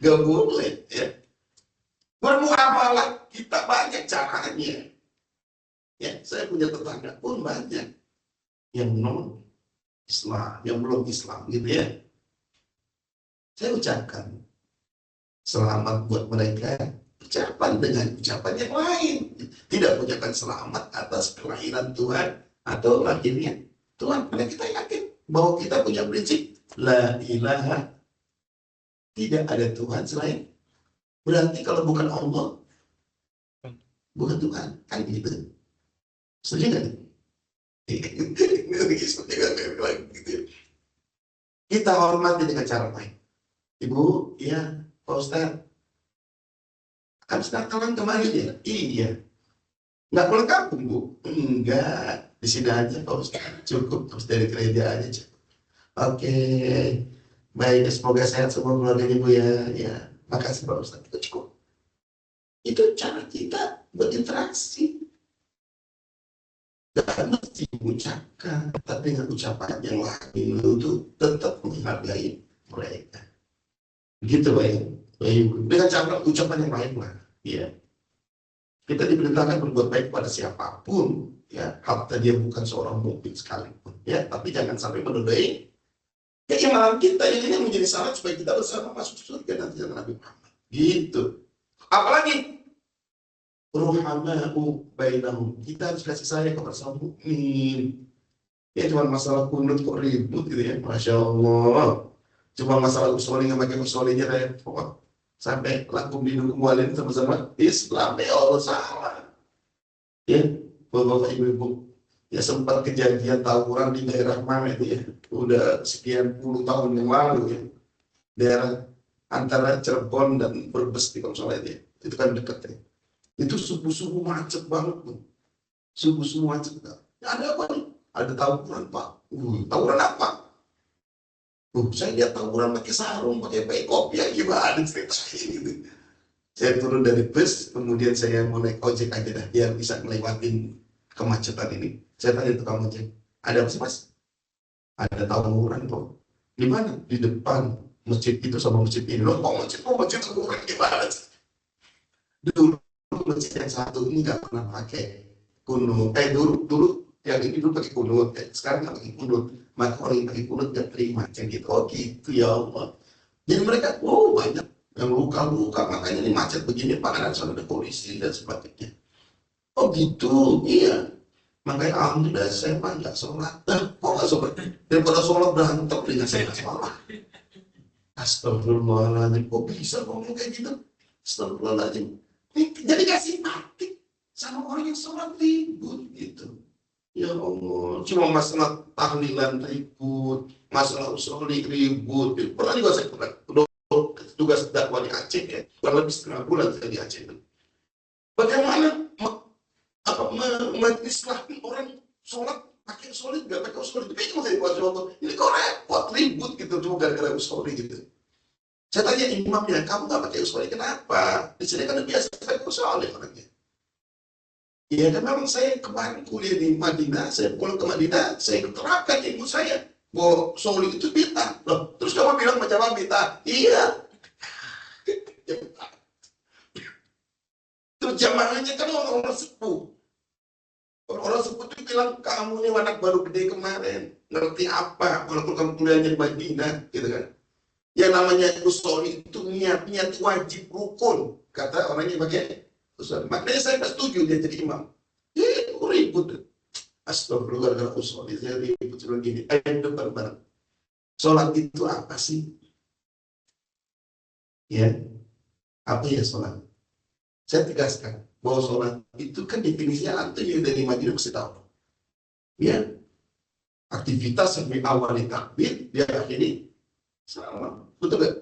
gak boleh ya. Bermuamalah kita banyak caranya. Ya, saya punya tetangga pun banyak yang non Islam, yang belum Islam gitu ya. Saya ucapkan selamat buat mereka, ucapan dengan ucapan yang lain. Tidak ucapkan selamat atas kelahiran Tuhan atau lahirnya Tuhan. Karena kita yakin bahwa kita punya prinsip la ilaha, tidak ada Tuhan selain. Berarti kalau bukan Allah, bukan Tuhan, kan gitu. Setuju nggak? Kita hormati dengan cara lain. Ibu, ya, Pak Ustaz, habis Natalan kemarin ya? Iya. Nggak pulang kampung, Bu? Enggak. Di sini aja, Pak Ustaz. Cukup, terus dari gereja aja. Cukup. Oke. Baik, semoga sehat semua keluarga Ibu ya. Ya, makasih Pak Ustaz. Itu cukup. Itu cara kita berinteraksi. Dan mesti mengucapkan, tapi dengan ucapan yang lain itu tetap menghargai mereka. Gitu Pak ya. Dengan cara ucapan yang lain lah. Ya. Kita diperintahkan berbuat baik pada siapapun, ya, hatta dia bukan seorang mukmin sekalipun, ya, tapi jangan sampai menodai keimanan kita. Ini yang menjadi syarat supaya kita bersama masuk surga nanti dengan Nabi Muhammad. Gitu. Apalagi ruhama'u bainahum. Kita harus kasih sayang kepada sama mukmin. Ya cuma masalah kunut kok ribut gitu ya. Masya Allah. Cuma masalah usolin yang pakai usolinnya repot. Sampai lakum dinukum walin sama-sama Islam. Ya Allah salah. Ya, bapak ibu-ibu. Ya sempat kejadian tawuran di daerah mana itu ya. Udah sekian puluh tahun yang lalu ya. Daerah antara Cirebon dan Brebes di kalau salah itu ya. Itu kan dekat ya. Itu subuh-subuh macet banget tuh. Subuh-subuh macet. Ya, ada apa nih? Ada tawuran Pak. Tawuran apa? Saya lihat tawuran pakai sarung, pakai kopi, ya gimana ceritanya gitu. Saya turun dari bus, kemudian saya mau naik ojek aja dah, biar bisa melewatin kemacetan ini. Saya tanya tukang ojek, ada apa sih Mas? Ada tawuran kok. Di mana? Di depan masjid itu sama masjid ini. Loh, masjid tawuran gimana sih? Dulu masjid yang satu ini nggak pernah pakai kunut. Dulu yang ini dulu pakai kunut, sekarang nggak pakai kunut. Maka orang yang pakai kunut nggak terima, gitu. Oh gitu ya Allah. Jadi mereka, banyak yang luka-luka, makanya ini macet begini, Pak, sana ada polisi dan sebagainya. Oh gitu, iya. Makanya alhamdulillah saya mah nggak sholat. Kok nggak sholat? Daripada sholat berantem dengan saya nggak sholat. Astagfirullahaladzim, kok bisa ngomong kayak gitu? Astagfirullahaladzim. Jadi kasih mati sama orang yang sholat ribut gitu. Ya Allah, cuma masalah tahlilan ribut, masalah usuli ribut. Pernah juga saya tugas dakwah di Aceh ya, kurang lebih setengah bulan saya di Aceh itu. Bagaimana mengislahin orang sholat pakai usuli, nggak pakai usuli? Tapi cuma saya buat contoh, ini kok repot ribut gitu, cuma gara-gara usuli gitu. Saya tanya imamnya, kamu nggak pakai usolli kenapa? Di sini kan udah biasa pakai usolli orangnya. Iya kan memang saya kemarin kuliah di Madinah, saya pulang ke Madinah, saya terapkan ibu saya bahwa usolli itu bid'ah. Loh, terus kamu bilang macam bid'ah? Iya. Terus jamaahnya kan orang-orang sepuh. Orang sepuh itu bilang, kamu nih anak baru gede kemarin, ngerti apa, walaupun kamu kuliahnya di Madinah, gitu kan. Yang namanya usolli itu niat wajib rukun, kata orang yang pakai usolli. Makanya saya nggak setuju dia jadi imam. Ya, ribut. Astagfirullah, gara-gara usolli saya ribut seperti gini. Ayo depan bareng. Sholat itu apa sih? Ya, apa ya sholat? Saya tegaskan bahwa sholat itu kan definisinya antum yang dari Madinah mesti tahu. Ya, aktivitas sampai awalnya takbir, dia akhiri sama. Betul gak?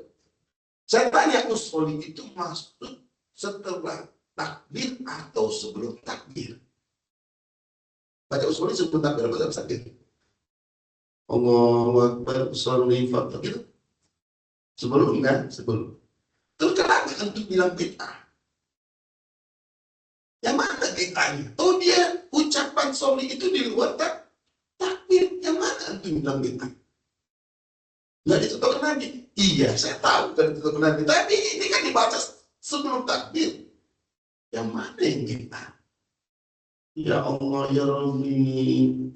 Saya tanya, usolli itu maksud setelah takbir atau sebelum takbir? Baca usolli sebelum takbir atau sebelum takbir? Allahu Akbar, usolli fardhu gitu. Sebelum kan? Sebelum. Terus kenapa antum bilang bid'ah? Yang mana bid'ahnya? Oh, dia ucapan sholli itu di luar takbir. Yang mana antum bilang bid'ah? Nggak ditentukan Nabi. Iya, saya tahu kan ditentukan Nabi. Tapi ini kan dibaca sebelum takbir. Yang mana yang bid'ah? Ya Allah, ya Rabbi.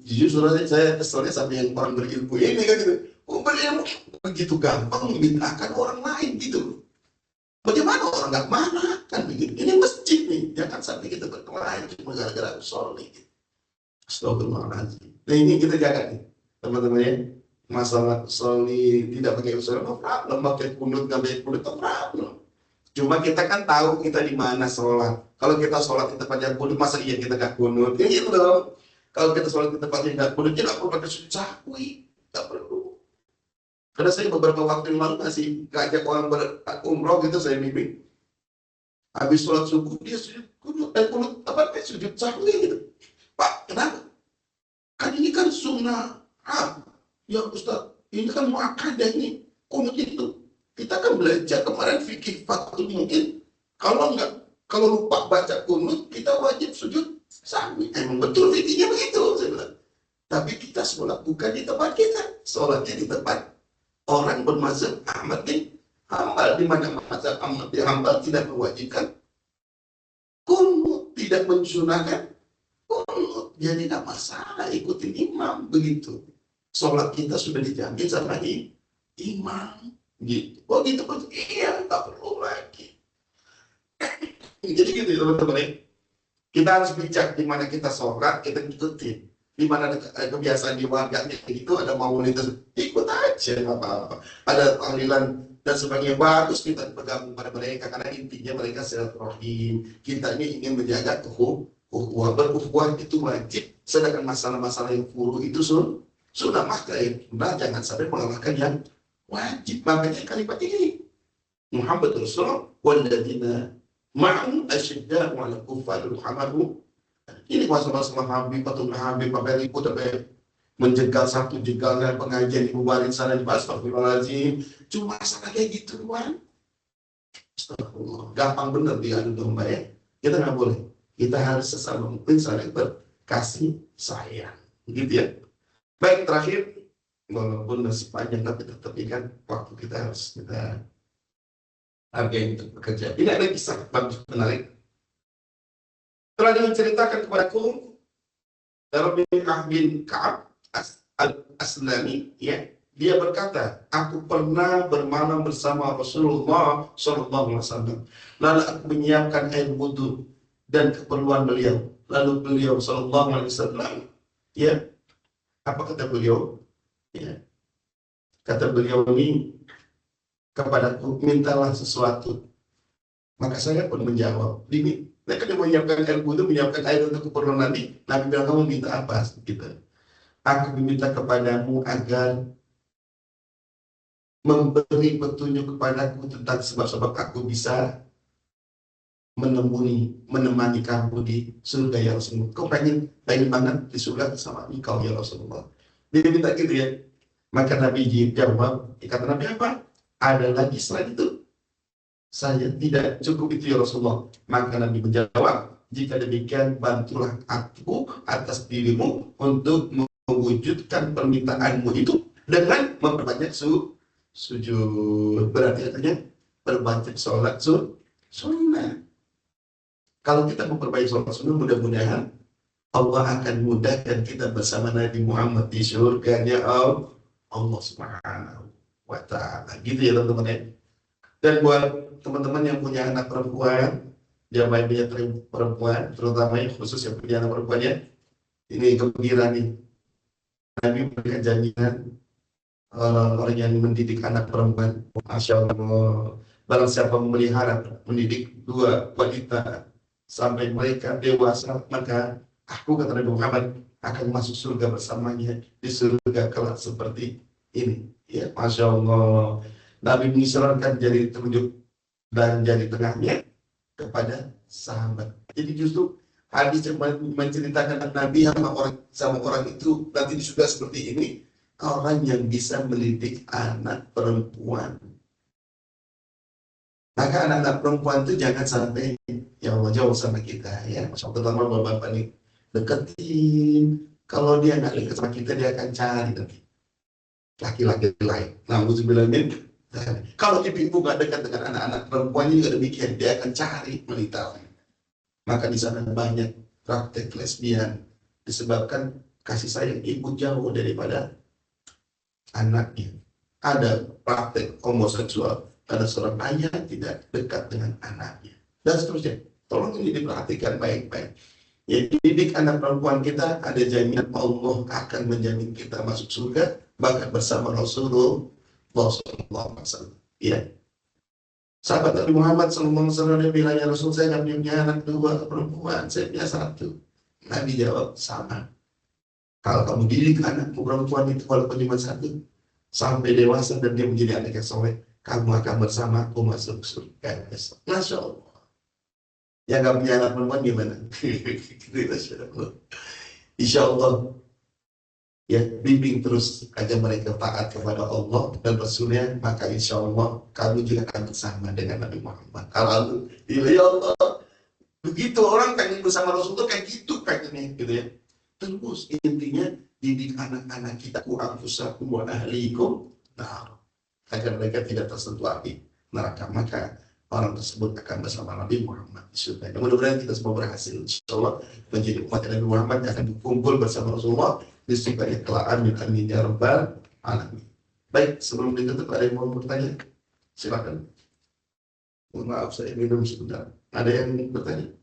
Jujur saya keselnya sampai yang orang berilmu ini kan gitu. Oh, berilmu begitu gampang membid'ahkan orang lain gitu. Bagaimana orang nggak marah kan begitu? Ini masjid nih, jangan sampai kita berkelahi cuma gara-gara usolli. Astagfirullahaladzim. Nah ini kita jaga nih, teman-teman ya. Masalah usolli tidak pakai usolli, no problem. Pakai kunut nggak pakai kunut, no problem. Cuma kita kan tahu kita di mana sholat. Kalau kita sholat di tempatnya kunut, masa iya kita nggak kunut? Ya gitu dong. Kalau kita sholat di tempatnya nggak kunut, ya nggak perlu pakai sujud sahwi, nggak perlu. Karena saya beberapa waktu yang lalu masih ngajak orang berumroh gitu, saya bimbing. Habis sholat subuh dia sujud kunut, sujud sahwi gitu. Pak, kenapa? Kan ini kan sunnah. Ya Ustaz, ini kan muakkadah ini kunut itu. Kita kan belajar kemarin fikih faktul mungkin kalau lupa baca kunut kita wajib sujud sahwi. Emang betul fikihnya begitu, saya bilang. Tapi kita sholat bukan di tempat kita, sholatnya di tempat orang bermazhab Ahmad bin Hambal, di mana mazhab Ahmad bin Hambal tidak mewajibkan kunut, tidak mensunahkan kunut. Jadi tidak masalah ikutin imam begitu. Sholat kita sudah dijamin sama imam gitu. Oh gitu, iya, tak perlu lagi. Jadi gitu teman-teman ya. Kita harus bijak di mana kita sholat, kita ikutin. Di mana kebiasaan di warganya itu ada maulid, ikut aja apa-apa. Ada tahlilan dan sebagainya, bagus kita bergabung pada mereka karena intinya mereka silaturahim. Kita ini ingin menjaga ukhuwah. Berukhuwah itu wajib, sedangkan masalah-masalah yang furuh itu sudah maka sunnah, jangan sampai mengalahkan yang wajib. Makanya kalimat ini Muhammad Rasulullah walladzina ma'an asyidda wa'ala kuffar ruhamahu. Ini masalah-masalah Habib ribut sampai menjegal satu jegalnya pengajian dibubarin sana di astagfirullahaladzim. Cuma masalah kayak gitu doang. Astagfirullah. Gampang bener diadu domba ya. Kita nggak boleh. Kita harus sesama mungkin saling berkasih sayang. Gitu ya. Baik, terakhir, walaupun masih panjang tapi tetap kan waktu kita harus kita hargai untuk bekerja. Ini ada kisah bagus menarik. Telah diceritakan kepadaku Rabi'ah bin Ka'ab al-Aslami, ya, dia berkata, aku pernah bermalam bersama Rasulullah SAW. Lalu aku menyiapkan air wudhu dan keperluan beliau. Lalu beliau SAW, ya, apa kata beliau? Ya, kata beliau ini kepadaku, mintalah sesuatu. Maka saya pun menjawab, mereka yang menyiapkan air wudhu, menyiapkan air untuk keperluan Nabi. Nabi bilang, kamu minta apa? Gitu. Aku meminta kepadamu agar memberi petunjuk kepadaku tentang sebab-sebab aku bisa menemani kamu di surga ya Rasulullah. Kau pengen banget di surga bersama engkau ya Rasulullah. Dia minta gitu ya. Maka Nabi jawab, kata Nabi apa? Ada lagi selain itu? Saya tidak cukup itu ya Rasulullah. Maka Nabi menjawab, jika demikian bantulah aku atas dirimu untuk mewujudkan permintaanmu itu dengan memperbanyak sujud. Berarti artinya perbanyak sholat sunnah. Kalau kita memperbaiki sholat sunnah, mudah-mudahan Allah akan mudahkan kita bersama Nabi Muhammad di surganya Allah Subhanahu wa Ta'ala. Gitu ya teman-teman ya. Dan buat teman-teman yang punya anak perempuan, dia punya perempuan, terutama yang khusus yang punya anak perempuan ya, ini gembira nih. Nabi memberikan jaminan orang yang mendidik anak perempuan, Masya Allah, barang siapa memelihara, mendidik dua wanita sampai mereka dewasa, maka aku, kata Nabi Muhammad, akan masuk surga bersamanya di surga kelak seperti ini. Ya, Masya Allah. Nabi mengisyaratkan jari telunjuk dan jari tengahnya kepada sahabat. Jadi justru hadis yang menceritakan Nabi sama orang itu nanti di surga seperti ini, orang yang bisa mendidik anak perempuan. Maka anak-anak perempuan itu jangan sampai ya Allah jauh sama kita ya. Terutama bapak-bapak nih, deketin. Kalau dia nggak deket sama kita, dia akan cari nanti laki-laki lain. Nah, kalau ibu-ibu nggak dekat dengan anak-anak perempuannya juga demikian, dia akan cari wanita lain. Maka di sana banyak praktek lesbian disebabkan kasih sayang ibu jauh daripada anaknya. Ada praktek homoseksual, ada seorang ayah tidak dekat dengan anaknya, dan seterusnya. Tolong ini diperhatikan baik-baik. Ya, didik anak perempuan kita, ada jaminan Allah akan menjamin kita masuk surga, bahkan bersama Rasulullah SAW. Ya. Sahabat Nabi Muhammad SAW dia bilang, ya Rasul, saya nggak punya anak dua perempuan, saya punya satu. Nabi jawab, sama. Kalau kamu didik anakmu perempuan itu walaupun cuma satu, sampai dewasa dan dia menjadi anak yang soleh, kamu akan bersama aku masuk surga. Masya Allah. Yang nggak punya anak perempuan gimana? Insya Allah. Ya, bimbing terus agar mereka taat kepada Allah dan Rasulnya, maka insya Allah kamu juga akan bersama dengan Nabi Muhammad. Alhamdulillah ya Allah. Begitu orang pengen bersama Rasul itu kayak gitu pengennya gitu ya. Terus intinya didik anak-anak kita, ku anfusakum wa ahlikum nar, agar mereka tidak tersentuh api neraka. Maka orang tersebut akan bersama Nabi Muhammad di surga. Mudah-mudahan kita semua berhasil insya Allah menjadi umat Nabi Muhammad yang akan berkumpul bersama Rasulullah di surga kelak. Amin amin ya rabbal alamin. Baik, sebelum ditutup ada yang mau bertanya? Silakan. Mohon maaf saya minum sebentar. Ada yang bertanya?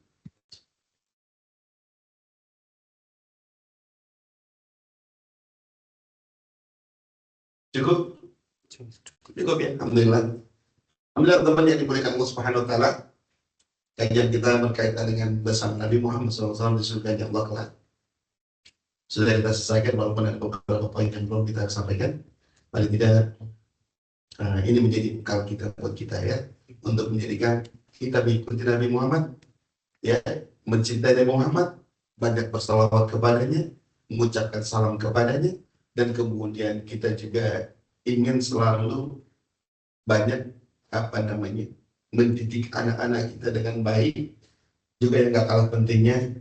Cukup? Cukup ya, alhamdulillah. Alhamdulillah teman yang dimuliakan Allah Subhanahu wa Ta'ala, kajian kita berkaitan dengan bersama Nabi Muhammad SAW di surga Allah kelak sudah kita selesaikan, walaupun ada beberapa poin yang belum kita sampaikan. Paling tidak ini menjadi bekal kita buat kita ya, untuk menjadikan kita mengikuti Nabi Muhammad ya, mencintai Nabi Muhammad, banyak bersalawat kepadanya, mengucapkan salam kepadanya, dan kemudian kita juga ingin selalu banyak mendidik anak-anak kita dengan baik. Juga yang gak kalah pentingnya,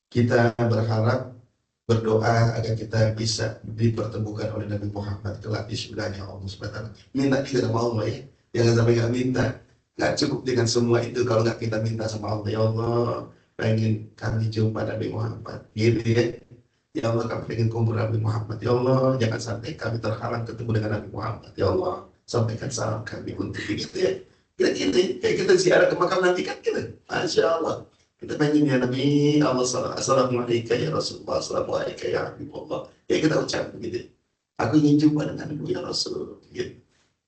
kita berharap, berdoa agar kita bisa dipertemukan oleh Nabi Muhammad kelak di surganya Allah SWT. Minta juga sama Allah ya, jangan sampai gak minta. Gak cukup dengan semua itu kalau gak kita minta sama Allah, ya Allah pengen kami jumpa Nabi Muhammad gitu ya. Ya Allah kami pengen kumpul Nabi Muhammad, ya Allah jangan sampai kami terhalang ketemu dengan Nabi Muhammad, ya Allah sampaikan salam kami untuk gitu ya. Kayak kita ziarah ke makam Nabi kan gitu. Masya Allah. Kita pengen ya Nabi, Allah assalamualaikum ya Rasulullah, assalamualaikum ya Habibullah. Ya kita ucap begitu. Aku ingin jumpa dengan Ibu ya Rasul. Gitu.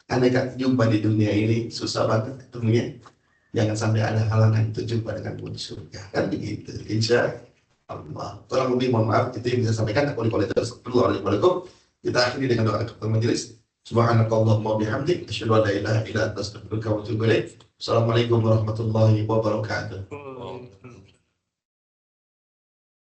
Andai kata jumpa di dunia ini susah banget ketemunya. Jangan sampai ada halangan untuk jumpa dengan Ibu di surga. Kan begitu. Insya Allah. Kurang lebih mohon maaf itu yang bisa sampaikan. Aku Waalaikumsalam. Kita akhiri dengan doa ketua majelis. Subhanakallahumma bihamdik asyhadu an la ilaha illa anta astaghfiruka wa atubu ilaik. Assalamualaikum warahmatullahi wabarakatuh.